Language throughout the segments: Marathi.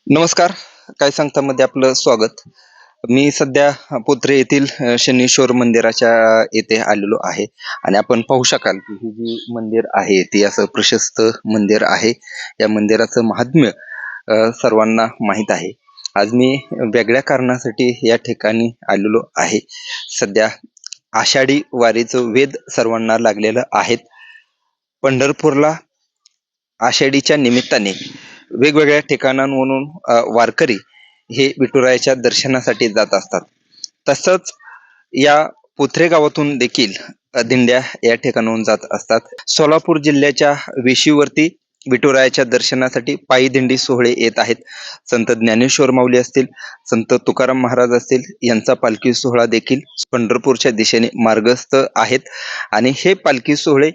नमस्कार. काय सांगता मध्ये आपलं स्वागत. मी सध्या पोत्रे येथील शनीश्वर मंदिराच्या येथे आलेलो आहे आणि आपण पाहू शकाल की हे जे मंदिर आहे ते असं प्रशस्त मंदिर आहे. या मंदिराचं महात्म्य सर्वांना माहीत आहे. आज मी वेगळ्या कारणासाठी या ठिकाणी आलेलो आहे. सध्या आषाढी वारीचं वेध सर्वांना लागलेलं आहेत. पंढरपूरला आषाढीच्या निमित्ताने वेगवेगळ्या ठिकाणांवरून वारकरी हे विठुरायाच्या दर्शनासाठी जात असतात. तसंच या पोथरे गावातून देखील दिंड्या या ठिकाणाहून जात असतात. सोलापूर जिल्ह्याच्या वेशीवरती विठुरायाच्या दर्शनासाठी पायी दिंडी सोहळे येत आहेत. संत ज्ञानेश्वर माऊली असतील, संत तुकाराम महाराज असतील यांचा पालखी सोहळा देखील पंढरपूरच्या दिशेने मार्गस्थ आहेत आणि हे पालखी सोहळे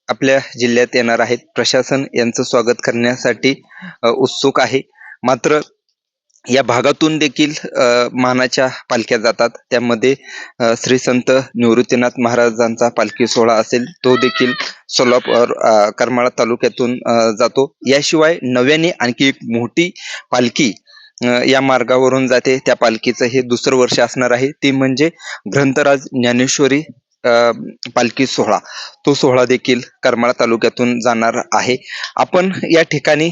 आपल्या जिल्ह्यात येणार आहेत. प्रशासन यांचं स्वागत करण्यासाठी उत्सुक आहे. मात्र या भागातून देखील मानाच्या पालख्या जातात. त्यामध्ये श्री संत निवृत्तीनाथ महाराजांचा पालखी सोहळा असेल तो देखील सोलापूर करमाळा तालुक्यातून जातो. याशिवाय नव्याने आणखी एक मोठी पालखी या मार्गावरून जाते. त्या पालखीचं हे दुसरं वर्ष असणार आहे. ती म्हणजे ग्रंथराज ज्ञानेश्वरी पालखी सोहळा. तो सोहळा देखील करमाळा तालुक्यातून जाणार आहे. आपण या ठिकाणी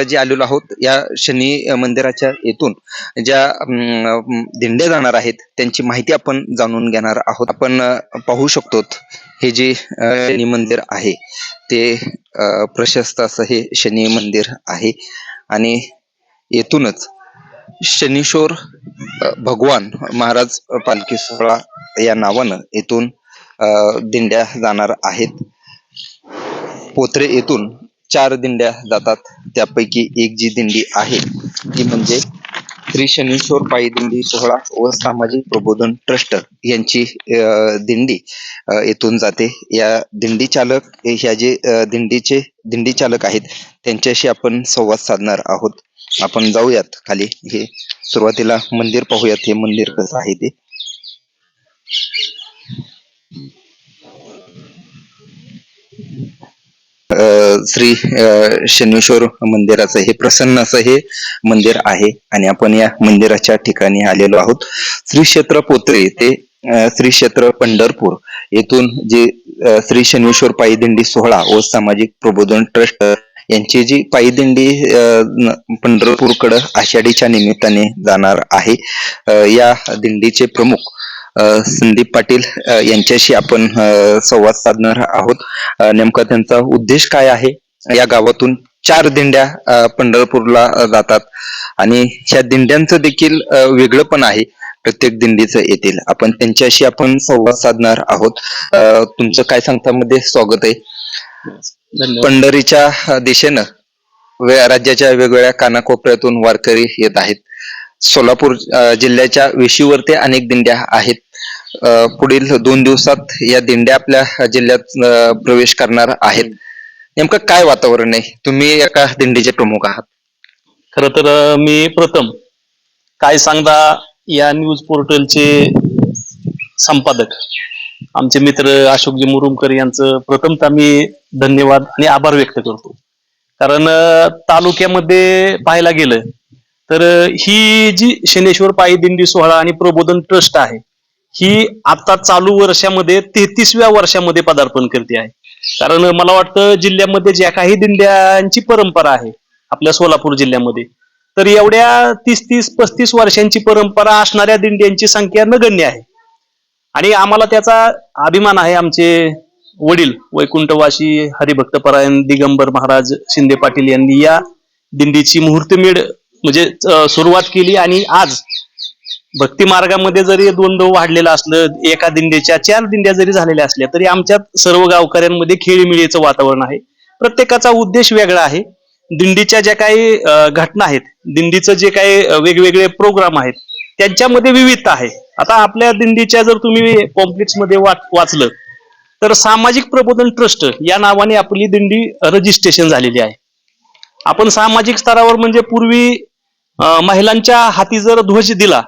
जे आलेलो आहोत या शनी मंदिराच्या येथून ज्या दिंड्या जाणार आहेत त्यांची माहिती आपण जाणून घेणार आहोत. आपण पाहू शकतो हे जे शनी मंदिर आहे ते प्रशस्त असं हे शनी मंदिर आहे आणि येथूनच शनीश्वर भगवान महाराज पालखी सोहळा या नावानं येथून दिंड्या जाणार आहेत. पोत्रे येथून 4 दिंड्या जातात. त्यापैकी एक जी दिंडी आहे ती म्हणजे श्री शनीश्वर पायी दिंडी सोहळा व सामाजिक प्रबोधन ट्रस्ट यांची दिंडी येथून जाते. या दिंडी चालक ह्या जे दिंडी चालक आहेत त्यांच्याशी आपण संवाद साधणार आहोत. आपण जाऊयात खाली. हे सुरुवातीला मंदिर पाहूयात. हे मंदिर कसं आहे ते. श्री शनीश्वर मंदिराचं हे प्रसन्न असं हे मंदिर आहे आणि आपण या मंदिराच्या ठिकाणी आलेलो आहोत. श्री क्षेत्र पोत्रे ते श्री क्षेत्र पंढरपूर येथून जे श्री शनीश्वर पायी दिंडी सोहळा व सामाजिक प्रबोधन ट्रस्ट यांची जी पायी दिंडी पंढरपूरकडं आषाढीच्या निमित्ताने जाणार आहे. या दिंडीचे प्रमुख संदीप पाटील यांच्याशी आपण संवाद साधणार आहोत. नेमका त्यांचा उद्देश काय आहे. या गावातून 4 दिंड्या पंढरपूरला जातात आणि ह्या दिंड्यांचं देखील वेगळं पण आहे. प्रत्येक दिंडीचं येतील. आपण त्यांच्याशी आपण संवाद साधणार आहोत. तुमचं काय सांगता मध्ये स्वागत आहे. पंढरीच्या दिशेनं राज्याच्या वेगवेगळ्या कानाकोपऱ्यातून वारकरी येत आहेत. सोलापूर जिल्ह्याच्या वेशीवरती अनेक दिंड्या आहेत. पुढील 2 दिवसात या दिंड्या आपल्या जिल्ह्यात प्रवेश करणार आहेत. नेमकं काय वातावरण आहे. तुम्ही एका दिंडीचे प्रमुख आहात. खर तर मी प्रथम काय सांगता या न्यूज पोर्टलचे संपादक आमचे मित्र अशोकजी मुरुमकर यांचं प्रथमतः मी धन्यवाद आणि आभार व्यक्त करतो. कारण तालुक्यामध्ये पाहायला गेलं तर ही जी शनेश्वर पायी दिंडी सोहळा आणि प्रबोधन ट्रस्ट आहे ही आता चालू वर्षामध्ये 33व्या वर्षामध्ये पदार्पण करते आहे. कारण मला वाटतं जिल्ह्यामध्ये ज्या काही दिंड्यांची परंपरा आहे आपल्या सोलापूर जिल्ह्यामध्ये तर एवढ्या 30-35 वर्षांची परंपरा असणाऱ्या दिंड्यांची संख्या नगण्य आहे आणि आम्हाला त्याचा अभिमान आहे. आमचे वडील वैकुंठवासी हरिभक्तपरायण दिगंबर महाराज शिंदे पाटील यांनी या दिंडीची मुहूर्तमेढ म्हणजे सुरुवात केली आणि आज भक्ती मार्गामध्ये जरी द्वंद्व वाढलेलं असलं, एका दिंडीच्या 4 दिंड्या जरी झालेल्या असल्या तरी आमच्यात सर्व गावकऱ्यांमध्ये खेळीमेळीचं वातावरण आहे. प्रत्येकाचा उद्देश वेगळा आहे. दिंडीच्या ज्या काही घटना आहेत, दिंडीचं जे काही वेगवेगळे प्रोग्राम आहेत त्यांच्यामध्ये विविधता आहे. आता आपल्या दिंडीच्या जर तुम्ही पॉम्पलेट्स मध्ये वाचलं तर सामाजिक प्रबोधन ट्रस्ट या नावाने आपली दिंडी रजिस्ट्रेशन झालेली आहे. आपण सामाजिक स्तरावर म्हणजे पूर्वी महिलांच्या हाती जर ध्वज दिला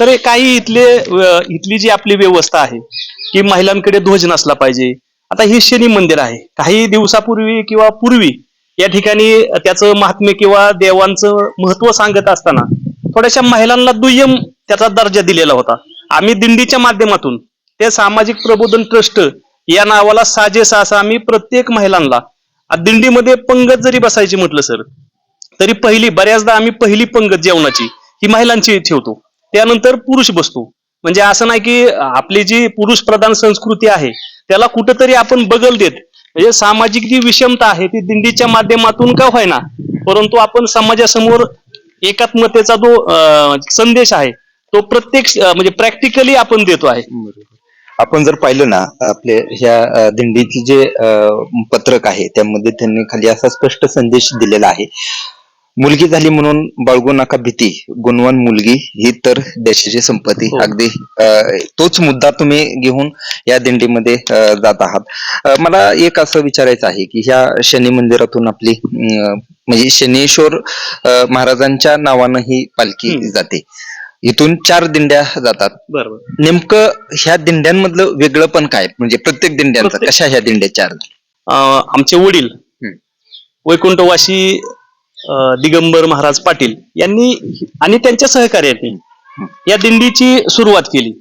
तर काही इथली जी आपली व्यवस्था आहे की महिलांकडे ध्वज नसला पाहिजे. आता हे शनी मंदिर आहे. काही दिवसापूर्वी किंवा पूर्वी या ठिकाणी त्याचं महात्म्य किंवा देवांचं महत्व सांगत असताना थोड्याशा महिलांना दुय्यम त्याचा दर्जा दिलेला होता. आम्ही दिंडीच्या माध्यमातून ते सामाजिक प्रबोधन ट्रस्ट या नावाला साजेसा असा आम्ही प्रत्येक महिलांना दिंडीमध्ये पंगत जरी बसायची म्हटलं सर तरी बऱ्याचदा आम्ही पहिली पंगत जेवणाची ही महिलांची ठेवतो, त्यानंतर पुरुष बसतो. म्हणजे असं नाही की आपली जी पुरुष प्रधान संस्कृती आहे त्याला कुठंतरी आपण बगल देत, म्हणजे सामाजिक जी विषमता आहे ती दिंडीच्या माध्यमातून का होईना परंतु आपण समाजासमोर एकात्मतेचा जो संदेश आहे तो प्रत्येक म्हणजे प्रॅक्टिकली आपण देतो आहे. आपण जर पाहिलं ना आपले ह्या दिंडीचे जे पत्रक आहे त्यामध्ये त्यांनी खाली असा स्पष्ट संदेश दिलेला आहे, मुलगी झाली म्हणून बाळगू नका भीती, गुणवान मुलगी ही तर देशाची संपत्ती. अगदी तोच मुद्दा तुम्ही घेऊन या दिंडीमध्ये जात आहात. मला एक असं विचारायचं आहे की ह्या शनी मंदिरातून आपली म्हणजे शनीश्वर महाराजांच्या नावानं ही पालखी जाते, इथून 4 दिंड्या जातात. बरोबर. नेमकं ह्या दिंड्यांमधलं वेगळं पण काय, म्हणजे प्रत्येक दिंड्यांचं कशा ह्या दिंड्या 4? आमचे वडील वैकुंठवासी दिगंबर महाराज पाटील यांनी आणि त्यांच्या सहकार्याने या दिंडीची सुरुवात केली.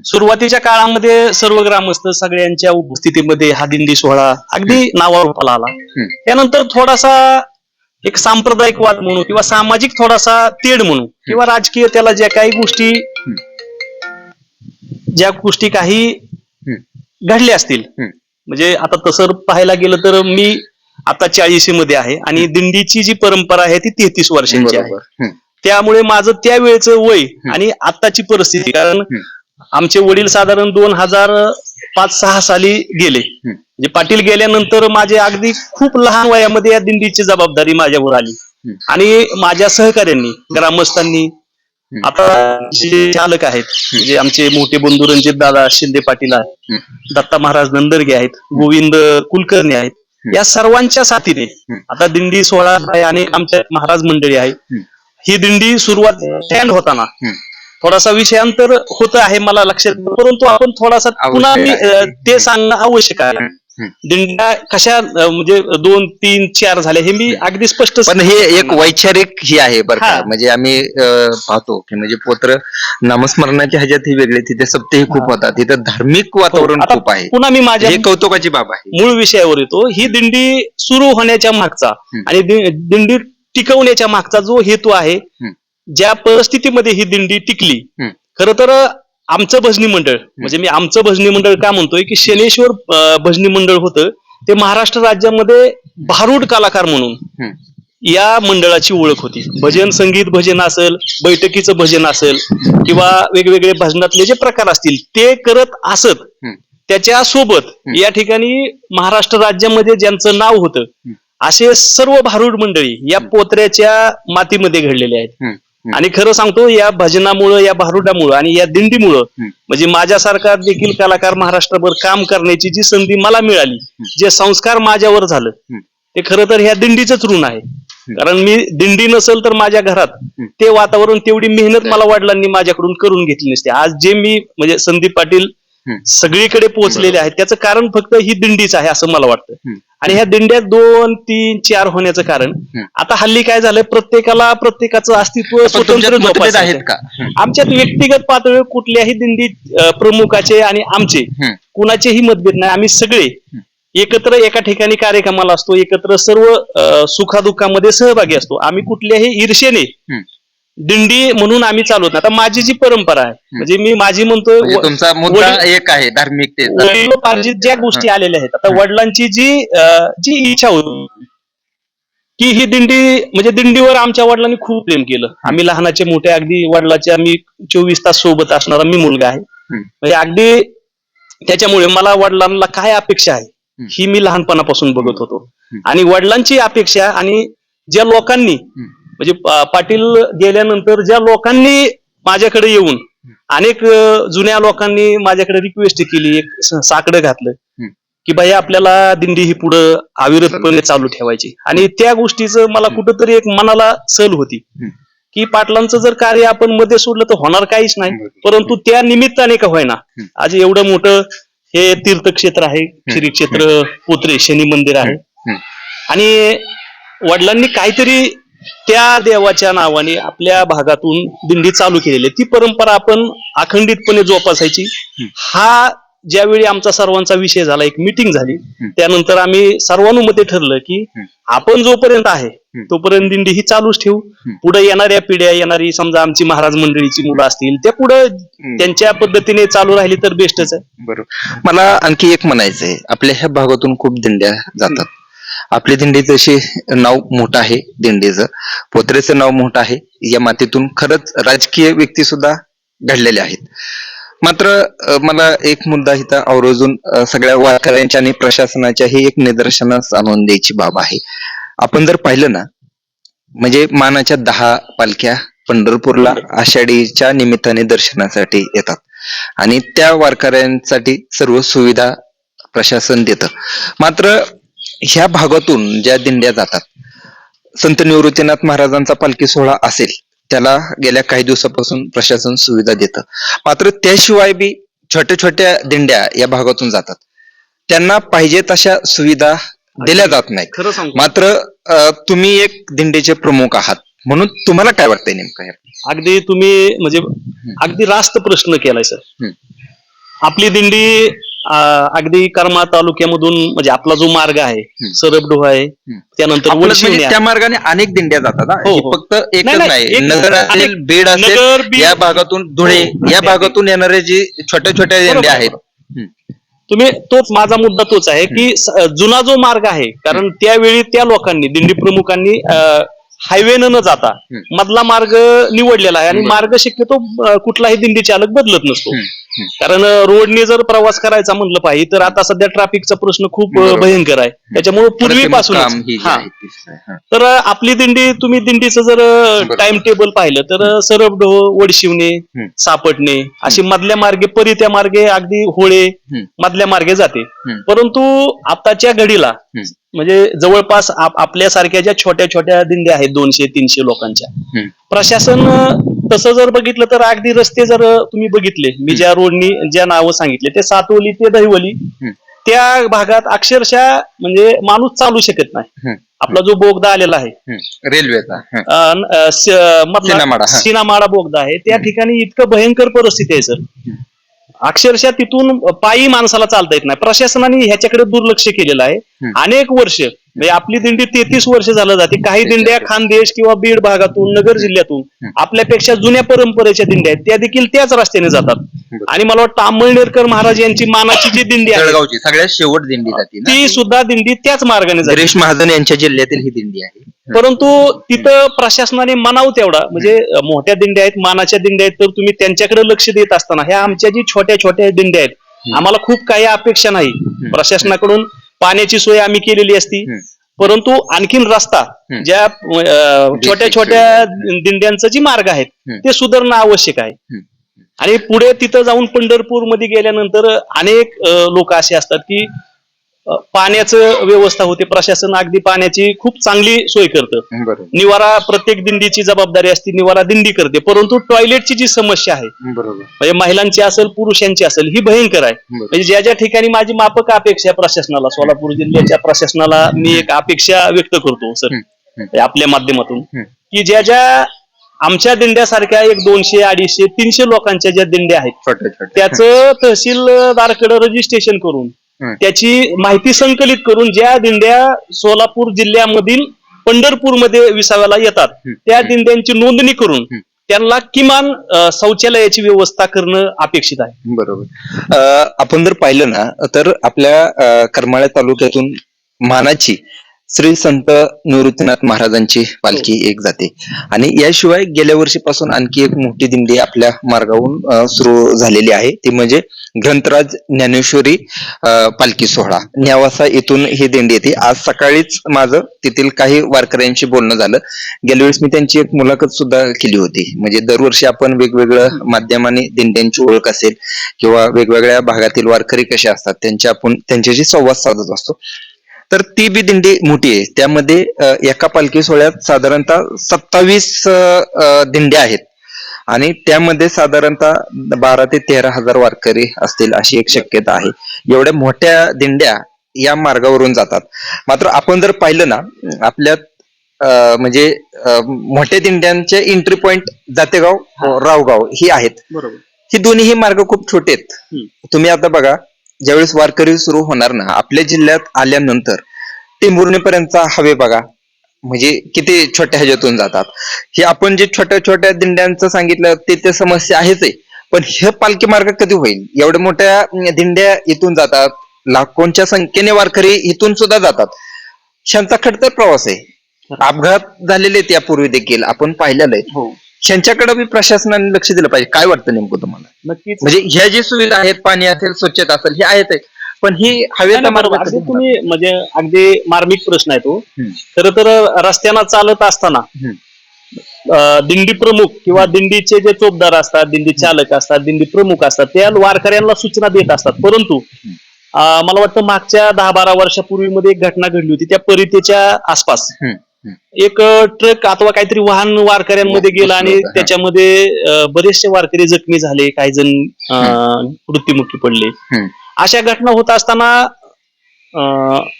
सुरुवातीच्या काळामध्ये सर्व ग्रामस्थ सगळ्यांच्या उपस्थितीमध्ये हा दिंडी सोहळा अगदी नावारूपाला आला. त्यानंतर थोडासा एक सांप्रदायिक वाद म्हणू किंवा सामाजिक थोडासा तेढ म्हणू किंवा राजकीय त्याला ज्या गोष्टी काही घडल्या असतील, म्हणजे आता तसं पाहायला गेलं तर मी आता 40 मध्ये आहे आणि दिंडीची जी परंपरा आहे ती 33 वर्षांची आहे. त्यामुळे माझं त्यावेळेचं वय आणि आत्ताची परिस्थिती, कारण आमचे वडील साधारण 2005-06 साली गेले, म्हणजे पाटील गेल्यानंतर माझे अगदी खूप लहान वयामध्ये या दिंडीची जबाबदारी माझ्यावर आली आणि माझ्या सहकाऱ्यांनी ग्रामस्थांनी आता जे चालक आहेत म्हणजे आमचे मोठे बंधू रणजित दादा शिंदे पाटील आहेत, दत्ता महाराज नंदरगे आहेत, गोविंद कुलकर्णी आहेत, या सर्वांच्या साथीने आता दिंडी सोहळा आहे. अनेक आमच्या महाराज मंडळी आहे. ही दिंडी सुरुवात स्टँड होताना थोडासा विषयांतर होत आहे मला लक्षात, परंतु आपण थोडासा पुन्हा ते सांगणं आवश्यक आहे. दिंड्या कशा म्हणजे 2, 3, 4 झाल्या हे मी अगदी स्पष्ट, पण हे एक वैचारिक ही आहे बरं का. म्हणजे आम्ही पाहतो की म्हणजे पोत्र नामस्मरणाच्या ह्याच्यात ही वेगळे, तिथे सप्तेही खूप होतात, तिथं धार्मिक वातावरण खूप आहे. पुन्हा मी माझ्या हे कौतुकाची बाब आहे. मूळ विषयावर येतो. ही दिंडी सुरू होण्याच्या मागचा आणि दिंडी टिकवण्याच्या मागचा जो हेतू आहे, ज्या परिस्थितीमध्ये ही दिंडी टिकली, खर तर आमचं भजनी मंडळ, म्हणजे मी आमचं भजनी मंडळ का म्हणतोय की शनेश्वर भजनी मंडळ होतं ते महाराष्ट्र राज्यामध्ये भारूड कलाकार म्हणून या मंडळाची ओळख होती. भजन संगीत भजन असेल, बैठकीचं भजन असेल किंवा वेगवेगळे भजनातले जे प्रकार असतील ते करत असत. त्याच्या सोबत या ठिकाणी महाराष्ट्र राज्यामध्ये ज्यांचं नाव होतं असे सर्व भारूड मंडळी या पोत्र्याच्या मातीमध्ये घडलेले आहेत. आणि खरं सांगतो या भजनामुळं, या भारुडामुळं आणि या दिंडीमुळं म्हणजे माझ्यासारखा देखील कलाकार महाराष्ट्रभर काम करण्याची जी संधी मला मिळाली, जे संस्कार माझ्यावर झालं ते खरं तर ह्या दिंडीचंच ऋण आहे. कारण मी दिंडी नसेल तर माझ्या घरात ते वातावरण, तेवढी मेहनत मला वडिलांनी माझ्याकडून करून घेतली नसते. आज जे मी म्हणजे संदीप पाटील सगळीकडे पोहोचलेले आहेत त्याचं कारण फक्त ही दिंडीच आहे असं मला वाटतं. आणि ह्या दिंड्या 2, 3, 4 होण्याचं कारण आता हल्ली काय झालंय, प्रत्येकाचं अस्तित्व स्वतंत्र आहेत का? आमच्यात व्यक्तिगत पातळीवर कुठल्याही दिंडी प्रमुखाचे आणि आमचे कुणाचेही मतभेद नाही. आम्ही सगळे एकत्र एका ठिकाणी कार्यक्रमाला असतो, एकत्र सर्व सुखादुःखामध्ये सहभागी असतो. आम्ही कुठल्याही ईर्षेने दिंडी म्हणून आम्ही चालवत नाही. आता माझी जी परंपरा आहे, म्हणजे मी माझी म्हणतोय, तुमचा मुद्दा एक आहे धार्मिकतेचा, ज्या गोष्टी आलेल्या आहेत. आता वडिलांची जी इच्छा होती की ही दिंडी, म्हणजे दिंडीवर आमच्या वडिलांनी खूप प्रेम केलं. आम्ही लहानाचे मोठे अगदी वडिलाचे आम्ही 24 तास सोबत असणारा मी मुलगा आहे. म्हणजे अगदी त्याच्यामुळे मला वडिलांना काय अपेक्षा आहे ही मी लहानपणापासून बघत होतो. आणि वडिलांची अपेक्षा आणि ज्या लोकांनी म्हणजे पाटील गेल्यानंतर ज्या लोकांनी माझ्याकडे येऊन अनेक जुन्या लोकांनी माझ्याकडे रिक्वेस्ट केली, एक साकडं घातलं की भाई आपल्याला दिंडी ही पुढं अविरतपणे चालू ठेवायची. आणि त्या गोष्टीचं मला कुठंतरी एक मनाला सल होती की पाटलांचं जर कार्य आपण मध्ये सोडलं तर होणार काहीच नाही, परंतु त्या निमित्ताने का होईना आज एवढं मोठं हे तीर्थक्षेत्र आहे, श्री क्षेत्र पोत्रे शनी मंदिर आहे. आणि वडिलांनी काहीतरी त्या देवाच्या नावाने आपल्या भागातून दिंडी चालू केलेली आहे. ती परंपरा आपण अखंडितपणे जोपासायची. हा ज्यावेळी आमचा सर्वांचा विषय झाला, एक मीटिंग झाली, त्यानंतर आम्ही सर्वानुमते ठरलं की आपण जोपर्यंत आहे तोपर्यंत दिंडी ही चालूच ठेवू. पुढे येणाऱ्या पिढ्या, येणारी समजा आमची महाराज मंडळीची मुलं असतील, त्या पुढे त्यांच्या पद्धतीने चालू राहिली तर बेस्टच आहे. बरोबर. मला आणखी एक म्हणायचं आहे, आपल्या ह्या भागातून खूप दिंड्या जातात. आपली दिंडी तशी नाव मोठं आहे, दिंडीचं पोत्रेचं नाव मोठं आहे. या मातीतून खरंच राजकीय व्यक्ती सुद्धा घडलेल्या आहेत. मात्र मला एक मुद्दा इथं आवर्जून सगळ्या वारकऱ्यांच्या आणि प्रशासनाच्याही एक निदर्शनास आणून द्यायची बाब आहे. आपण जर पाहिलं ना, म्हणजे मानाच्या 10 पालख्या पंढरपूरला आषाढीच्या निमित्ताने दर्शनासाठी येतात आणि त्या वारकऱ्यांसाठी सर्व सुविधा प्रशासन देतं. मात्र ह्या भागातून ज्या दिंड्या जातात, संत निवृत्तीनाथ महाराजांचा पालखी सोहळा असेल, त्याला गेल्या काही दिवसापासून प्रशासन सुविधा देतं. मात्र त्याशिवाय बी छोट्या छोट्या दिंड्या या भागातून जातात, त्यांना पाहिजे तशा सुविधा दिल्या जात नाहीत. खरं सांगतो, मात्र तुम्ही एक दिंडीचे प्रमुख आहात, म्हणून तुम्हाला काय वाटतंय नेमकं हे? अगदी तुम्ही म्हणजे अगदी रास्त प्रश्न केलाय सर. आपली दिंडी अगदी करमाळा तालुक्यामधून, म्हणजे आपला जो मार्ग आहे सरबडोह आहे, त्यानंतर आपलं वडशिवणे म्हणजे आहे. त्या मार्गाने अनेक दिंड्या जातात हा. हो, ही हो. फक्त एकच नाही, नाही, एक नगर नाही, असेल, अनेक. बीड असेल, नगर, बीड, या भागातून धुळे, या भागातून येणारे जी छोट्या छोट्या दिंड्या आहेत. तुम्ही तोच माझा मुद्दा तोच आहे की जुना जो मार्ग आहे, कारण त्यावेळी त्या लोकांनी, दिंडी प्रमुखांनी हायवेनं न जाता मधला मार्ग निवडलेला आहे. आणि मार्ग शक्यतो कुठलाही दिंडी चालक बदलत नसतो. कारण रोडने जर प्रवास करायचा म्हणलं पाहिजे तर आता सध्या ट्रॅफिकचा प्रश्न खूप भयंकर आहे. त्याच्यामुळे पूर्वीपासून तर आपली दिंडी, तुम्ही दिंडीचं जर टाइम टेबल पाहिलं तर सरबडोह, वडशिवणे, सापटणे अशी मधल्या मार्गे, परित्या मार्गे, अगदी होळे मधल्या मार्गे जाते. परंतु आताच्या घडीला म्हणजे जवळपास आपल्यासारख्या ज्या छोट्या छोट्या दिंड्या आहेत 200-300 लोकांच्या, प्रशासन तसं जर बघितलं तर अगदी रस्ते जर तुम्ही बघितले, मी ज्या रोडनी ज्या नावं सांगितले, ते सातवली ते दहिवली, त्या भागात अक्षरशः म्हणजे माणूस चालू शकत नाही. आपला जो बोगदा आलेला आहे रेल्वेचा, सीनामाडा बोगदा आहे, त्या ठिकाणी इतकं भयंकर परिस्थिती आहे सर, अक्षरशः तिथून पायी माणसाला चालता येत नाही. प्रशासनाने ह्याच्याकडे दुर्लक्ष केलेलं आहे अनेक वर्ष. म्हणजे आपली दिंडी 33 वर्ष झालं जाते. काही दिंड्या खानदेश किंवा बीड भागातून, नगर जिल्ह्यातून आपल्यापेक्षा जुन्या परंपरेच्या दिंड्या आहेत, त्या देखील त्याच रस्त्याने जातात. आणि मला वाटतं अंमळनेरकर महाराज यांची मानाची जी दिंडी आहे, जळगावची सगळ्यात शेवट दिंडी जाते, ती सुद्धा दिंडी त्याच मार्गाने जाते. गिरीश महाजन यांच्या जिल्ह्यातील ही दिंडी आहे. परंतु तिथं प्रशासनाने मनाव तेवढा, म्हणजे मोठ्या दिंड्या आहेत, मानाच्या दिंड्या आहेत, तर तुम्ही त्यांच्याकडे लक्ष देत असताना ह्या आमच्या जी छोट्या छोट्या दिंड्या आहेत, आम्हाला खूप काही अपेक्षा नाही प्रशासनाकडून. पाण्याची सोय आम्ही केलेली असती, परंतु आणखीन रस्ता, ज्या छोट्या छोट्या दिंड्यांचं जी मार्ग आहेत ते सुधारणं आवश्यक आहे. आणि पुढे तिथं जाऊन पंढरपूर मध्ये गेल्यानंतर अनेक लोक असे असतात की पाण्याचं व्यवस्था होते, प्रशासन अगदी पाण्याची खूप चांगली सोय करतं. निवारा प्रत्येक दिंडीची जबाबदारी असते, निवारा दिंडी करते, परंतु टॉयलेटची जी समस्या आहे, म्हणजे महिलांची असेल पुरुषांची असेल, ही भयंकर आहे. म्हणजे ज्या ज्या ठिकाणी माझी माफक अपेक्षा आहे प्रशासनाला, सोलापूर जिल्ह्याच्या प्रशासनाला मी एक अपेक्षा व्यक्त करतो सर आपल्या माध्यमातून, की ज्या ज्या आमच्या दिंड्यासारख्या 200, 250, 300 लोकांच्या ज्या दिंड्या आहेत, त्याचं तहसीलदारकडे रजिस्ट्रेशन करून त्याची माहिती संकलित करून, ज्या दिंड्या सोलापूर जिल्ह्यामधील पंढरपूरमध्ये विसाव्याला येतात, त्या दिंड्यांची नोंदणी करून त्यांना किमान शौचालयाची व्यवस्था करणं अपेक्षित आहे. बरोबर. आपण जर पाहिलं ना, तर आपल्या करमाळा तालुक्यातून मानाची श्री संत निवृत्तीनाथ महाराजांची पालखी एक जाते. आणि याशिवाय गेल्या वर्षीपासून आणखी एक मोठी दिंडी आपल्या मार्गावरून सुरू झालेली आहे, ती म्हणजे ग्रंथराज ज्ञानेश्वरी पालखी सोहळा. नेवासा इथून ही दिंडी येते. आज सकाळीच माझं तिथील काही वारकऱ्यांशी बोलणं झालं. गेल्या वेळेस मी त्यांची एक मुलाखत सुद्धा केली होती. म्हणजे दरवर्षी आपण वेगवेगळं माध्यमाने दिंड्यांची ओळख असेल किंवा वेगवेगळ्या भागातील वारकरी कसे असतात त्यांच्याशी संवाद साधत असतो. तर ती बी दिंडी मोठी आहे. त्यामध्ये एका पालखी सोहळ्यात साधारणतः 27 दिंड्या आहेत आणि त्यामध्ये साधारणतः 12 ते 13 हजार वारकरी असतील अशी एक शक्यता आहे. एवढ्या मोठ्या दिंड्या या मार्गावरून जातात. मात्र आपण जर पाहिलं ना आपल्यात म्हणजे मोठ्या दिंड्यांचे एंट्री पॉइंट जातेगाव, रावगाव ही आहेत. बरोबर. ही दोन्ही मार्ग खूप छोटे आहेत. तुम्ही आता बघा, ज्यावेळेस वारकरी सुरू होणार ना आपल्या जिल्ह्यात आल्यानंतर टेंभुर्णीपर्यंतचा हवे बघा, म्हणजे किती छोट्या ह्याच्यातून जातात. हे आपण जे छोट्या छोट्या दिंड्यांचं सांगितलं ते समस्या आहेच आहे, पण हे पालखी मार्ग कधी होईल? एवढ्या मोठ्या दिंड्या इथून जातात, लाखोंच्या संख्येने वारकरी इथून सुद्धा जातात. ह्यांचा खडतर प्रवास आहे. अपघात झालेले आहेत यापूर्वी देखील आपण पाहिलेलं आहे. ह्यांच्याकडे बी प्रशासनाने लक्ष दिलं पाहिजे. काय वाटतं नेमकं तुम्हाला? नक्कीच. म्हणजे ह्या जी सुविधा आहेत, पाणी असेल, स्वच्छता असेल, हे आहेत, पण ही हवेचा मार्ग अगदी कधी तुम्ही म्हणजे अगदी मार्मिक प्रश्न आहे तो. खरं तर रस्त्यानं चालत असताना दिंडी प्रमुख किंवा दिंडीचे जे चोपदार असतात, दिंडी चालक असतात, दिंडी प्रमुख असतात, त्या वारकऱ्यांना सूचना देत असतात. परंतु मला वाटतं मागच्या 10-12 वर्षापूर्वी मध्ये एक घटना घडली होती. त्या परितेच्या आसपास एक ट्रक अथवा काहीतरी वाहन वारकऱ्यांमध्ये गेलं आणि त्याच्यामध्ये बरेचसे वारकरी जखमी झाले, काही जण मृत्युमुखी पडले. अशा घटना होत असताना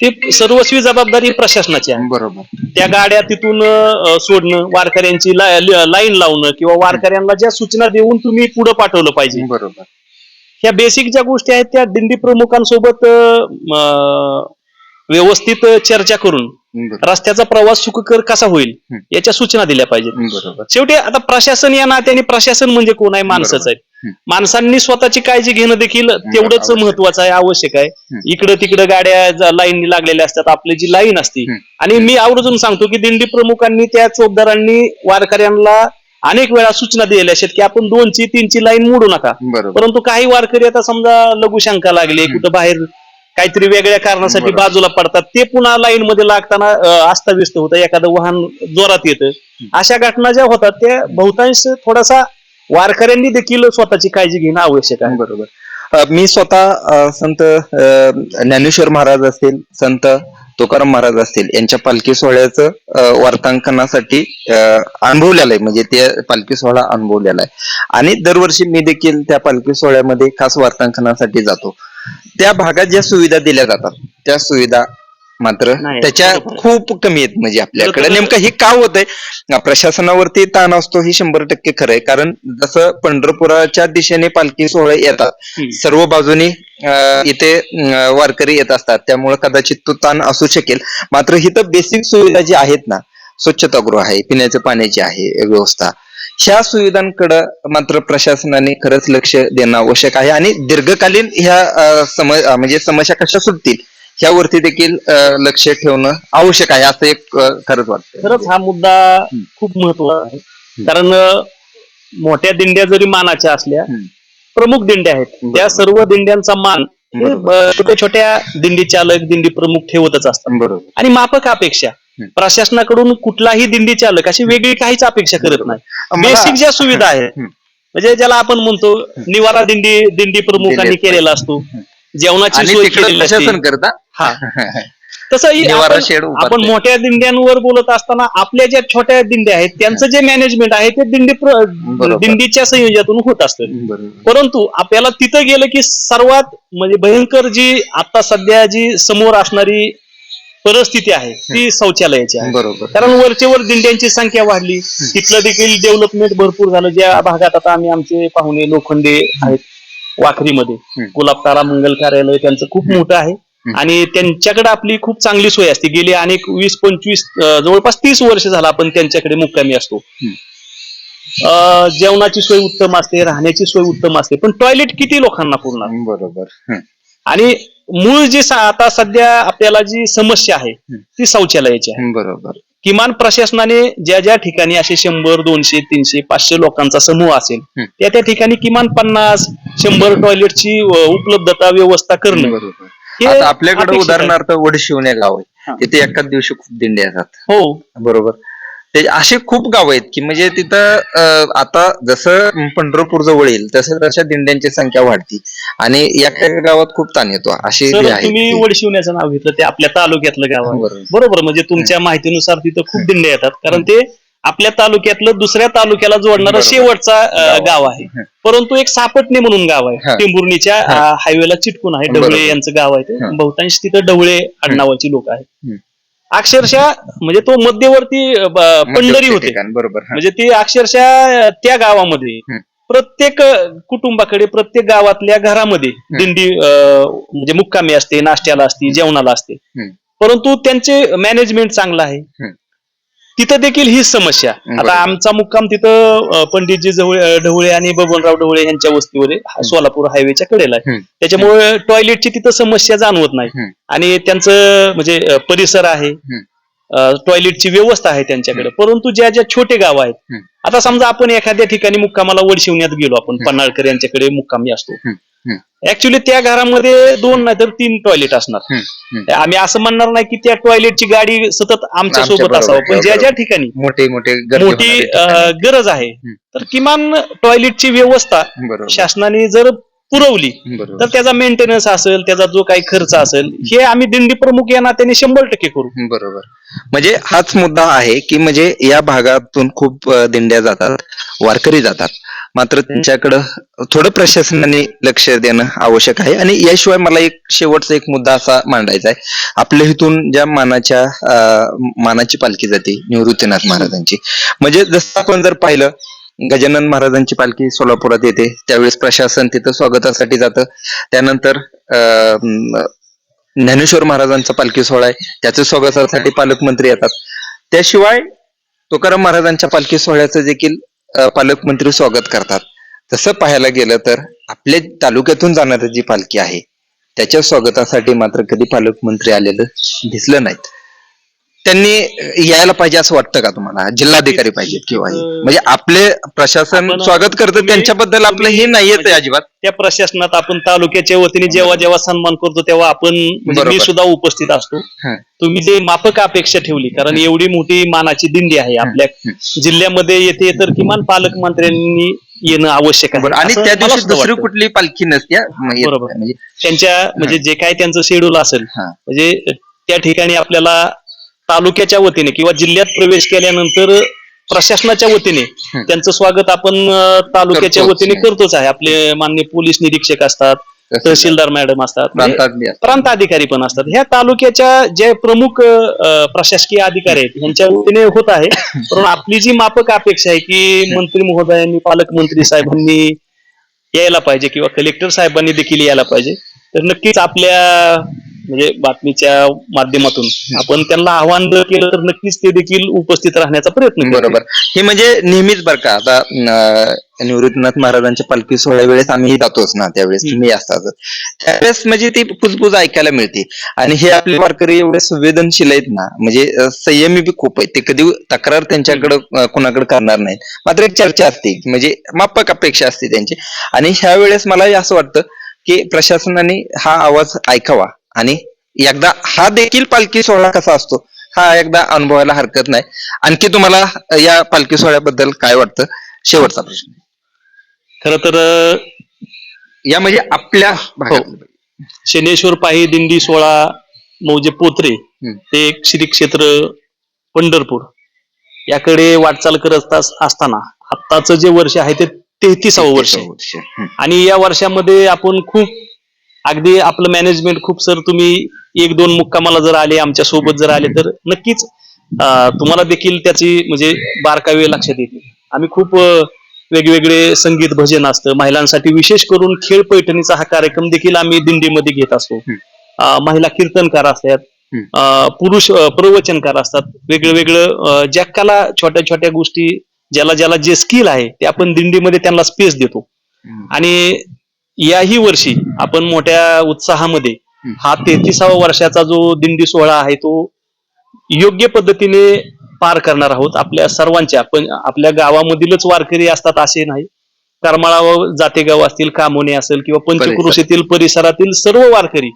ती सर्वस्वी जबाबदारी प्रशासनाची आहे. बरोबर. त्या गाड्या तिथून सोडणं, वारकऱ्यांची लाईन लावणं किंवा वारकऱ्यांना ज्या सूचना देऊन तुम्ही पुढे पाठवलं पाहिजे. बरोबर. ह्या बेसिक ज्या गोष्टी आहेत त्या दिंडी प्रमुखांसोबत व्यवस्थित चर्चा करून रस्त्याचा प्रवास सुखकर कसा होईल याच्या सूचना दिल्या पाहिजेत. बरोबर. शेवटी आता प्रशासन या नात्याने, प्रशासन म्हणजे कोण आहे? माणसंच आहेत. माणसांनी स्वतःची काळजी घेणं देखील तेवढंच महत्वाचं आहे, आवश्यक आहे. इकडं तिकडं गाड्या लाईन लागलेल्या असतात, आपली जी लाईन असते. आणि मी आवर्जून सांगतो की दिंडी प्रमुखांनी, त्या चोपदारांनी वारकऱ्यांना अनेक वेळा सूचना दिलेल्या आहेत की आपण 2ची 3ची लाईन मोडू नका. परंतु काही वारकरी आता समजा लघुशंका लागले, कुठं बाहेर काहीतरी वेगळ्या कारणासाठी बाजूला पडतात, ते पुन्हा लाईन मध्ये लागताना अस्ताव्यस्त होतं, एखादं वाहन जोरात येतं. अशा घटना ज्या होतात त्या बहुतांश थोडासा वारकऱ्यांनी देखील स्वतःची काळजी घेणं आवश्यक आहे. बरोबर. मी स्वतः संत ज्ञानेश्वर महाराज असतील, संत तुकाराम महाराज असतील, यांच्या पालखी सोहळ्याचं वार्तांकनासाठी अनुभवलेलं आहे. म्हणजे ते पालखी सोहळा अनुभवलेला आहे आणि दरवर्षी मी देखील त्या पालखी सोहळ्यामध्ये खास वार्तांकनासाठी जातो. त्या भागात ज्या सुविधा दिल्या जातात त्या सुविधा मात्र त्याच्या खूप कमी आहेत. म्हणजे आपल्याकडे नेमकं हे का होतंय? प्रशासनावरती ताण असतो, ही 100% खरं आहे. कारण जसं पंढरपुराच्या दिशेने पालखी सोहळे येतात, सर्व बाजूनी इथे वारकरी येत असतात, त्यामुळे कदाचित तो ताण असू शकेल. मात्र इथं बेसिक सुविधा जी आहेत ना, स्वच्छतागृह आहे, पिण्याच्या पाण्याची आहे व्यवस्था, ह्या सुविधांकडे मात्र प्रशासनाने खरंच लक्ष देणं आवश्यक आहे. आणि दीर्घकालीन ह्या म्हणजे समस्या कशा सुटतील ह्यावरती देखील लक्ष ठेवणं आवश्यक आहे, असं एक खरंच वाटतं. खरंच हा मुद्दा खूप महत्वाचा आहे. कारण मोठ्या दिंड्या जरी मानाच्या असल्या, प्रमुख दिंड्या आहेत, त्या सर्व दिंड्यांचा मान छोट्या छोट्या दिंडी चालक, दिंडी प्रमुख ठेवतच असतात. बरोबर. आणि माफक अपेक्षा प्रशासनाकडून कुठलाही दिंडी चालक अशी वेगळी काहीच अपेक्षा करत नाही. बेसिक ज्या सुविधा आहेत, म्हणजे ज्याला आपण म्हणतो निवारा दिंडी प्रमुखांनी केलेला असतो, जेवणाची सोय केलेली असते. हा तसं आपण मोठ्या दिंड्यांवर बोलत असताना आपल्या ज्या छोट्या दिंड्या आहेत त्यांचं जे मॅनेजमेंट आहे ते दिंडीच्या संयोजनातून होत असतं. परंतु आपल्याला तिथं गेलं की सर्वात म्हणजे भयंकर जी आता सध्या जी समोर असणारी परिस्थिती आहे ती शौचालयाची आहे. बरोबर. कारण वरचेवर दिंड्यांची संख्या वाढली, तिथलं देखील डेव्हलपमेंट भरपूर झालं. ज्या भागात आता आम्ही आमचे पाहुणे लोखंडे आहेत वाखरीमध्ये, गुलाबतारा मंगल कार्यालय त्यांचं खूप मोठं आहे आणि त्यांच्याकडे आपली खूप चांगली सोय असते. गेली अनेक 20-25 जवळपास 30 वर्ष झालं आपण त्यांच्याकडे मुक्कामी असतो. जेवणाची सोय उत्तम असते, राहण्याची सोय उत्तम असते, पण टॉयलेट किती लोकांना पुरणार? बरोबर. आणि मूळ जी आता सध्या आपल्याला जी समस्या आहे ती शौचालयाची आहे. बरोबर. किमान प्रशासनाने ज्या ज्या ठिकाणी असे 100, 200, 300, 500 लोकांचा समूह असेल त्या ठिकाणी किमान 50-100 टॉयलेटची उपलब्धता व्यवस्था करणं. आता आपल्याकडे उदाहरणार्थ वडशिवणे गाव आहे, तिथे एकाच दिवशी खूप दिंडे येतात. हो बरोबर. ते असे खूप गाव आहेत की म्हणजे तिथं आता जसं पंढरपूर जवळ येईल तसं तशा दिंड्यांची संख्या वाढती आणि एका गावात खूप ताण येतो. असे तुम्ही वडशिवण्याचं नाव घेतलं, ते आपल्या तालुक्यातलं गाव आहे. बरोबर. म्हणजे तुमच्या माहितीनुसार तिथं खूप दिंड्या येतात, कारण ते आपल्या तालुक्यातलं दुसऱ्या तालुक्याला जोडणारं बरोबर. शेवटचा गाव आहे. हं. परंतु एक सापटणे म्हणून गाव हा. आहे, टेंभुर्णीच्या हायवेला चिटकून आहे. बरोबर. ढवळे यांचं गाव आहे ते. हा. बहुतांश तिथं ढवळे आडनावाची लोक आहेत. हं. अक्षरशः म्हणजे तो मध्यवर्ती पंढरी होते. ठिकाण, बरोबर. म्हणजे ती अक्षरशः त्या गावामध्ये हं. प्रत्येक कुटुंबाकडे, प्रत्येक गावातल्या घरामध्ये दिंडी म्हणजे मुक्कामी असते, नाश्त्याला असते, जेवणाला असते. हं. परंतु त्यांचे मॅनेजमेंट चांगलं आहे. हं. तिथं देखील हीच समस्या. बरोबर. आता आमचा मुक्काम तिथं पंडितजी ढवळे आणि बबनराव ढवळे यांच्या वस्तीवर आहे. सोलापूर हायवेच्या कडेला आहे. हं. त्याच्यामुळे टॉयलेटची तिथं समस्या जाणवत नाही. हं. आणि त्यांचं म्हणजे परिसर आहे, हं. टॉयलेटची व्यवस्था आहे त्यांच्याकडे. परंतु ज्या ज्या छोटे गाव आहेत, हं. आता समजा आपण एखाद्या ठिकाणी मुक्कामाला वडशिवण्यात गेलो, आपण पन्हाळकर यांच्याकडे मुक्कामी असतो. हं. हं. ऍक्च्युली त्या घरामध्ये 2 नाही तर 3 टॉयलेट असणार. हं. हं. आम्ही असं म्हणणार नाही की त्या टॉयलेटची गाडी सतत आमच्या सोबत बरोबर. असावं, पण ज्या ज्या बरोबर. ठिकाणी मोठी गर्दी मोठी होणारी ठिकाणे. गरज आहे, हं. तर किमान टॉयलेटची व्यवस्था बरोबर. शासनाने जर पुरवली बरोबर. तर त्याचा मेंटेनन्स असेल, त्याचा जो काही खर्च असेल, हे आम्ही दिंडी प्रमुख या नात्याने 100% करू. बरोबर. म्हणजे हाच मुद्दा आहे की म्हणजे या भागातून खूप दिंड्या जातात, वारकरी जातात, मात्र त्यांच्याकडं थोडं प्रशासनाने लक्ष देणं आवश्यक आहे. आणि याशिवाय मला एक शेवटचा एक मुद्दा असा मांडायचा आहे. आपल्या इथून ज्या मानाची पालखी जाते निवृत्तीनाथ महाराजांची, म्हणजे जसं आपण जर पाहिलं, गजानन महाराजांची पालखी सोलापुरात येते, त्यावेळेस प्रशासन तिथं स्वागतासाठी जातं. त्यानंतर ज्ञानेश्वर महाराजांचा पालखी सोहळा आहे, त्याच्या स्वागतासाठी पालकमंत्री येतात. त्याशिवाय तुकाराम महाराजांच्या पालखी सोहळ्याचं देखील पालकमंत्री स्वागत करतात. तसं पाहायला गेलं तर आपल्या तालुक्यातून जाणारी जी पालखी आहे त्याच्या स्वागतासाठी मात्र कधी पालकमंत्री आलेलं दिसलं नाहीत. त्यांनी यायला पाहिजे असं वाटतं का तुम्हाला? जिल्हाधिकारी पाहिजेत किंवा हे? म्हणजे आपले प्रशासन आपण- स्वागत करतं, त्यांच्याबद्दल आपलं हे नाहीयेच आहे अजिबात. त्या प्रशासनात आपण तालुक्याच्या वतीने जेव्हा जेव्हा सन्मान करतो तेव्हा आपण म्हणजे बरोबर. मी सुद्धा उपस्थित असतो. हं. तुम्ही जे माफक अपेक्षा ठेवली, कारण एवढी मोठी मानाची दिंडी आहे आपल्या जिल्ह्यामध्ये येते, तर किमान पालकमंत्र्यांनी येणं आवश्यक आहे. बरोबर. आणि असं त्या मला दिवशी सुद्धा दुसरी वाटतं. कुठली पालखी नसते बरोबर. म्हणजे त्यांच्या म्हणजे जे काय त्यांचं शेड्यूल असेल, हा. म्हणजे त्या ठिकाणी आपल्याला तालुक्याच्या वतीने किंवा जिल्ह्यात प्रवेश केल्यानंतर प्रशासनाच्या वतीने त्यांचं स्वागत आपण तालुक्याच्या करतोच. वतीने करतोच आहे. आपले माननीय पोलीस निरीक्षक असतात, तहसीलदार मॅडम असतात, म्हणजे प्रांतातली असतात. प्रांत अधिकारी पण असतात. ह्या तालुक्याच्या जे प्रमुख प्रशासकीय अधिकारी आहेत यांच्या वतीने होत आहे. पण आपली जी माफक अपेक्षा आहे की मंत्री महोदयांनी, पालकमंत्री साहेबांनी यायला पाहिजे किंवा कलेक्टर साहेबांनी देखील यायला पाहिजे, तर नक्कीच आपल्या म्हणजे बातमीच्या माध्यमातून आपण त्यांना आव्हान जर केलं तर नक्कीच ते देखील उपस्थित राहण्याचा प्रयत्न करतील. बरोबर. हे म्हणजे नेहमीच बरं का, आता निवृत्तीनाथ महाराजांच्या पालखी सोहळ्या वेळेस आम्ही जातोच ना, त्यावेळेस तुम्ही असतात, त्यावेळेस म्हणजे ती पुजपुज ऐकायला मिळते. आणि हे आपले वारकरी एवढे संवेदनशील आहेत ना, म्हणजे संयमी बी खूप आहेत. ते कधी तक्रार त्यांच्याकडे कोणाकडे करणार नाहीत, मात्र एक चर्चा असते, म्हणजे माफक अपेक्षा असते त्यांची. आणि ह्या वेळेस मलाही असं वाटतं की प्रशासनाने हा आवाज ऐकावा आणि एकदा हा देखील पालखी सोहळा कसा असतो हा एकदा अनुभवायला हरकत नाही. आणखी तुम्हाला या पालखी सोहळ्याबद्दल काय वाटतं? शेवटचा प्रश्न. खरं तर या म्हणजे आपल्या भागात शनेश्वर पायी दिंडी सोहळा मौजे पोत्रे ते एक श्री क्षेत्र पंढरपूर याकडे वाटचाल करत असताना आत्ताचं जे वर्ष आहे ते 33वे वर्ष आहे. आणि या वर्षामध्ये आपण खूप अगदी आपलं मॅनेजमेंट खूप, सर तुम्ही 1-2 मुक्कामाला जर आले, आमच्या सोबत जर आले, तर नक्कीच तुम्हाला देखील त्याची म्हणजे बारकावे लक्षात येतील. आम्ही खूप वेगवेगळे संगीत भजन असतं, महिलांसाठी विशेष करून खेळ पैठणीचा हा कार्यक्रम देखील आम्ही दिंडीमध्ये घेत असतो. महिला कीर्तनकार असतात, पुरुष प्रवचनकार असतात, वेगळं वेगळं ज्या कला, छोट्या छोट्या गोष्टी, ज्याला ज्याला जे स्किल आहे ते आपण दिंडीमध्ये त्यांना स्पेस देतो. आणि याही वर्षी आपण मोठ्या उत्साहामध्ये हा 33वा वर्षाचा जो दिंडी सोहळा आहे तो योग्य पद्धतीने पार करणार आहोत. आपल्या सर्वांच्या, पण आपल्या गावामधीलच वारकरी असतात असे नाही, करमाळा जातेगाव असतील, कामोने असेल किंवा पंचक्रोशीतील परिसरातील सर्व वारकरी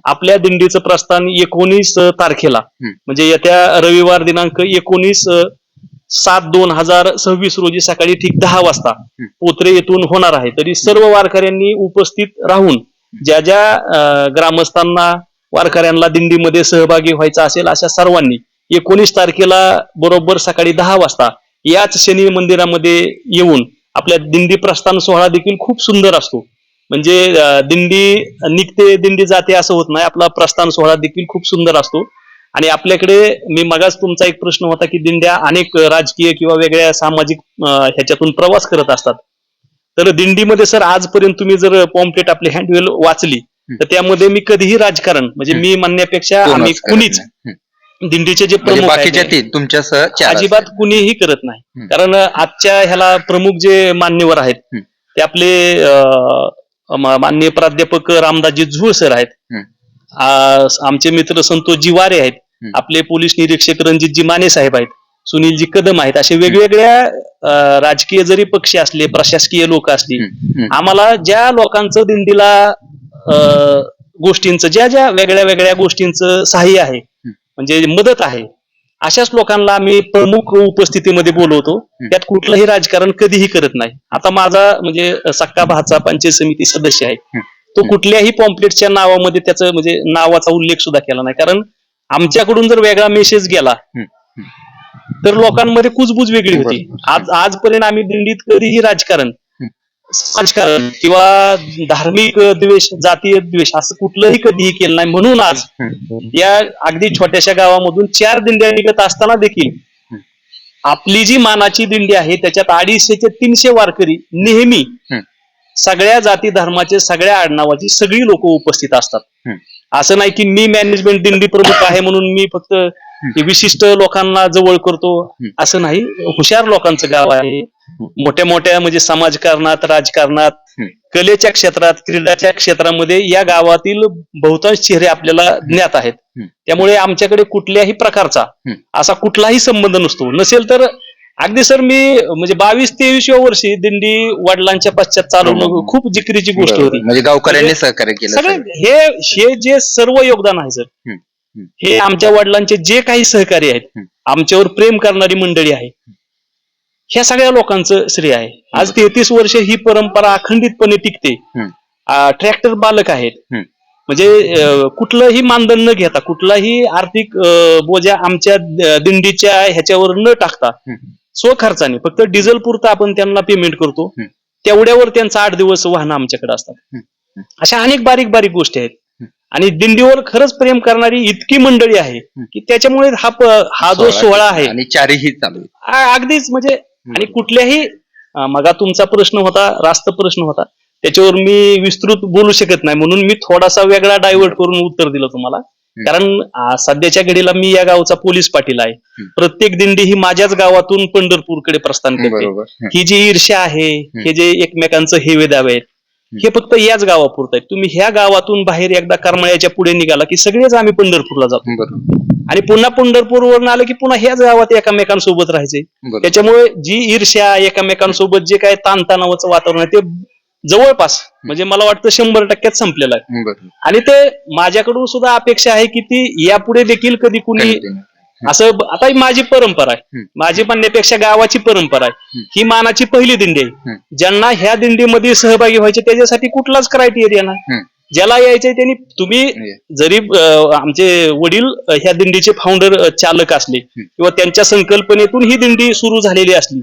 आपल्या दिंडीचं प्रस्थान 19 तारखेला म्हणजे येत्या रविवार दिनांक 19/7/2026 रोजी सकाळी ठीक 10 वाजता पोत्रे येथून होणार आहे. तरी सर्व वारकऱ्यांनी उपस्थित राहून ज्या ज्या ग्रामस्थांना, वारकऱ्यांना दिंडीमध्ये सहभागी व्हायचं असेल अशा सर्वांनी 19 तारखेला बरोबर सकाळी 10 वाजता याच शनी मंदिरामध्ये येऊन आपल्या दिंडी प्रस्थान सोहळा देखील खूप सुंदर असतो. म्हणजे दिंडी निघते दिंडी जाते असं होत नाही, आपला प्रस्थान सोहळा देखील खूप सुंदर असतो. आणि आपल्याकडे मी मगाच तुमचा एक प्रश्न होता की दिंड्या अनेक राजकीय किंवा वेगळ्या सामाजिक ह्याच्यातून प्रवास करत असतात. तर दिंडीमध्ये सर आजपर्यंत तुम्ही जर पॉम्पलेट आपले हँडवेल वाचली तर त्यामध्ये मी कधीही राजकारण म्हणजे मी म्हणण्यापेक्षा आम्ही कुणीच दिंडीचे जे प्रमुख बाकीच्या आहेत तीन तुमच्यासह चार अजिबात कुणीही करत नाही. कारण आजच्या ह्याला प्रमुख जे मान्यवर आहेत ते आपले माननीय प्राध्यापक रामदासजी झुळ सर आहेत, आमचे मित्र संतोषजी वारे आहेत, आपले पोलीस निरीक्षक रणजितजी माने साहेब आहेत, सुनीलजी कदम आहेत. असे वेगवेगळ्या राजकीय जरी पक्ष असले, प्रशासकीय लोक असली, आम्हाला ज्या लोकांचं दिंडीला गोष्टींचं ज्या ज्या वेगळ्या वेगळ्या गोष्टींचं सहाय्य आहे म्हणजे मदत आहे, अशाच लोकांना आम्ही प्रमुख उपस्थितीमध्ये बोलवतो. त्यात कुठलंही राजकारण कधीही करत नाही. आता माझा म्हणजे सक्का भाचा पंचायत समिती सदस्य आहे, तो कुठल्याही पॉम्पलेटच्या नावामध्ये त्याचं म्हणजे नावाचा उल्लेख सुद्धा केला नाही. कारण आमच्याकडून जर वेगळा मेसेज गेला तर लोकांमध्ये कुजबूज वेगळी होती. आजपर्यंत आम्ही दिंडीत कधीही राजकारण किंवा धार्मिक द्वेष, जातीय द्वेष असं कुठलंही कधीही केलं नाही. म्हणून आज या अगदी छोट्याशा गावामधून 4 दिंड्या निघत असताना देखील आपली जी मानाची दिंडी आहे त्याच्यात 250 ते 300 वारकरी नेहमी सगळ्या जाती धर्माचे, सगळ्या आडनावाची सगळी लोक उपस्थित असतात. असं नाही की मी मॅनेजमेंट दिंडी प्रमुख आहे म्हणून मी फक्त विशिष्ट लोकांना जवळ करतो, असं नाही. हुशार लोकांचं गाव आहे. मोठ्या मोठ्या म्हणजे समाजकारणात, राजकारणात, कलेच्या क्षेत्रात, क्रीडाच्या क्षेत्रामध्ये या गावातील बहुतांश चेहरे आपल्याला ज्ञात आहेत. त्यामुळे आमच्याकडे कुठल्याही प्रकारचा असा कुठलाही संबंध नसतो. नसेल तर अगदी सर मी म्हणजे 22-23व्या वर्षी दिंडी वडिलांच्या पश्चात चालवणं खूप जिकरीची गोष्ट होती. म्हणजे गावकऱ्यांनी सहकार्य केलं सगळे हे जे सर्व योगदान आहे सर, हे आमच्या वडिलांचे जे काही सहकारी आहेत, आमच्यावर प्रेम करणारी मंडळी आहे, ह्या सगळ्या लोकांचं श्रेय आहे. आज 33 वर्ष ही परंपरा अखंडितपणे टिकते. ट्रॅक्टर मालक आहेत, म्हणजे कुठलंही मानधन न घेता, कुठलाही आर्थिक बोजा आमच्या दिंडीच्या ह्याच्यावर न टाकता स्वखर्चाने फक्त डिझेल पुरता आपण त्यांना पेमेंट करतो, तेवढ्यावर त्यांचा 8 दिवस वाहनं आमच्याकडे असतात. अशा अनेक बारीक बारीक गोष्टी आहेत. आणि दिंडीवर खरंच प्रेम करणारी इतकी मंडळी आहे की त्याच्यामुळे हा जो सोहळा आहे आणि चारही चालू अगदीच म्हणजे. आणि कुठल्याही मगा तुमचा प्रश्न होता, रास्त प्रश्न होता, त्याच्यावर मी विस्तृत बोलू शकत नाही म्हणून मी थोडासा वेगळा डायव्हर्ट करून उत्तर दिलं तुम्हाला. कारण सध्याच्या घडीला मी या गावचा पोलीस पाटील आहे. प्रत्येक दिंडी ही माझ्याच गावातून पंढरपूरकडे प्रस्थान करते. ही जी ईर्ष्या आहे, हे जे एकमेकांचं हेवे दावे आहेत, हे फक्त याच गावापुरतं आहे. तुम्ही ह्या गावातून बाहेर एकदा करमाळ्याच्या पुढे निघाला की सगळेच आम्ही पंढरपूरला जातो. आणि पुन्हा पंढरपूरवरून आलं की पुन्हा ह्याच गावात एकमेकांसोबत राहायचे. त्याच्यामुळे जी ईर्ष्या, एकमेकांसोबत जे काय ताणतणावाचं वातावरण आहे ते जवळपास म्हणजे मला वाटतं 100% संपलेलं आहे. आणि ते माझ्याकडून सुद्धा अपेक्षा आहे की ती यापुढे देखील कधी कुणी असं. आता माझी परंपरा आहे, माझी म्हणण्यापेक्षा गावाची परंपरा आहे, ही मानाची पहिली दिंडी आहे. ज्यांना ह्या दिंडीमध्ये सहभागी व्हायचे त्याच्यासाठी कुठलाच क्रायटेरिया नाही. ज्याला यायचंय त्यांनी, तुम्ही जरी आमचे वडील ह्या दिंडीचे फाउंडर चालक असले किंवा त्यांच्या संकल्पनेतून ही दिंडी सुरू झालेली असली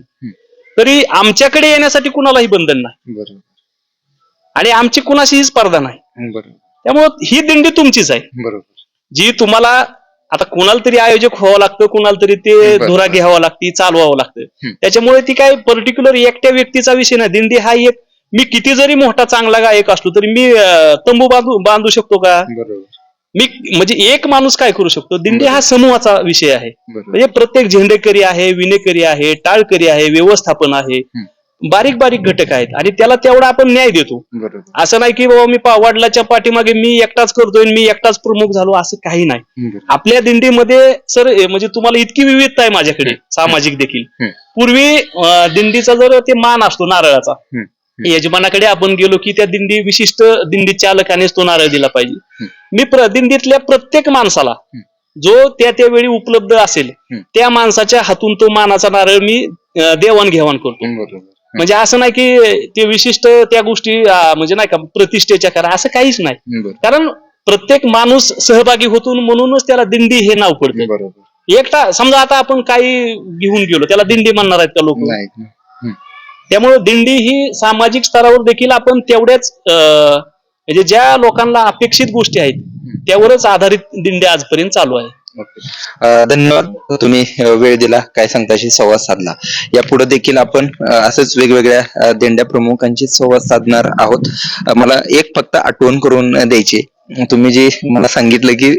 तरी आमच्याकडे येण्यासाठी कुणालाही बंधन नाही आणि आमची कुणाशीही स्पर्धा नाही. त्यामुळे ही दिंडी तुमचीच आहे. जी तुम्हाला आता कुणाला तरी आयोजक व्हावं लागतं, कुणाला तरी ते धुरा घ्यावं लागते, चालवावं लागतं. त्याच्यामुळे ती काय पर्टिक्युलर एकट्या व्यक्तीचा विषय नाही. दिंडी हा एक, मी किती जरी मोठा चांगला गायक असलो तरी मी तंबू बांधू शकतो का? मी म्हणजे एक माणूस काय करू शकतो? दिंडी हा समूहाचा विषय आहे. म्हणजे प्रत्येक झेंडेकरी आहे, विणेकरी आहे, टाळकरी आहे, व्यवस्थापन आहे, बारीक बारीक घटक आहेत आणि त्याला तेवढा आपण न्याय देतो. असं नाही की बाबा मी वडिलाच्या पाठीमागे मी एकटाच करतोय, मी एकटाच प्रमुख झालो, असं काही नाही. आपल्या दिंडीमध्ये सर म्हणजे तुम्हाला इतकी विविधता आहे माझ्याकडे, सामाजिक देखील. पूर्वी दिंडीचा जर ते मान असतो नारळाचा, यजमानाकडे आपण गेलो की त्या दिंडी विशिष्ट दिंडी चालकानेच तो नारळ दिला पाहिजे. मी दिंडीतल्या प्रत्येक माणसाला जो त्यावेळी उपलब्ध असेल त्या माणसाच्या हातून तो मानाचा नारळ मी देवाणघेवाण करतो. म्हणजे असं नाही की ते विशिष्ट त्या गोष्टी म्हणजे नाही का प्रतिष्ठेच्या करा, असं काहीच नाही. कारण प्रत्येक माणूस सहभागी होतून म्हणूनच त्याला दिंडी हे नाव पडतं. एकटा समजा आता आपण काही घेऊन गेलो त्याला दिंडी म्हणणार आहेत का लोक? नाही. त्यामुळे दिंडी ही सामाजिक स्तरावर देखील आपण तेवढ्याच म्हणजे ज्या लोकांना अपेक्षित गोष्टी आहेत त्यावरच आधारित दिंडी आजपर्यंत चालू आहे. धन्यवाद, तुम्ही वेळ दिला, काय सांगताशी संवाद साधला. यापुढे देखील आपण असंच वेगवेगळ्या दिंड्या प्रमुखांची संवाद साधणार आहोत. मला एक फक्त आठवण करून द्यायची. तुम्ही जे मला सांगितलं की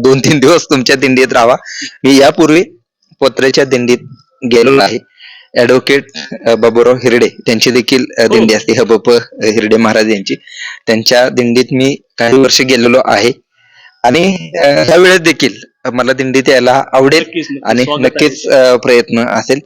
2-3 दिवस तुमच्या दिंडीत राहा, मी यापूर्वी पोत्र्याच्या दिंडीत गेलेलो आहे. ऍडव्होकेट बाबूराव हिरडे त्यांची देखील दिंडी असते, हबप हिरडे महाराज यांची. त्यांच्या दिंडीत मी काही वर्ष गेलेलो आहे आणि ह्या वेळेस देखील मला दिंडीत यायला आवडेल आणि नक्कीच प्रयत्न असेल.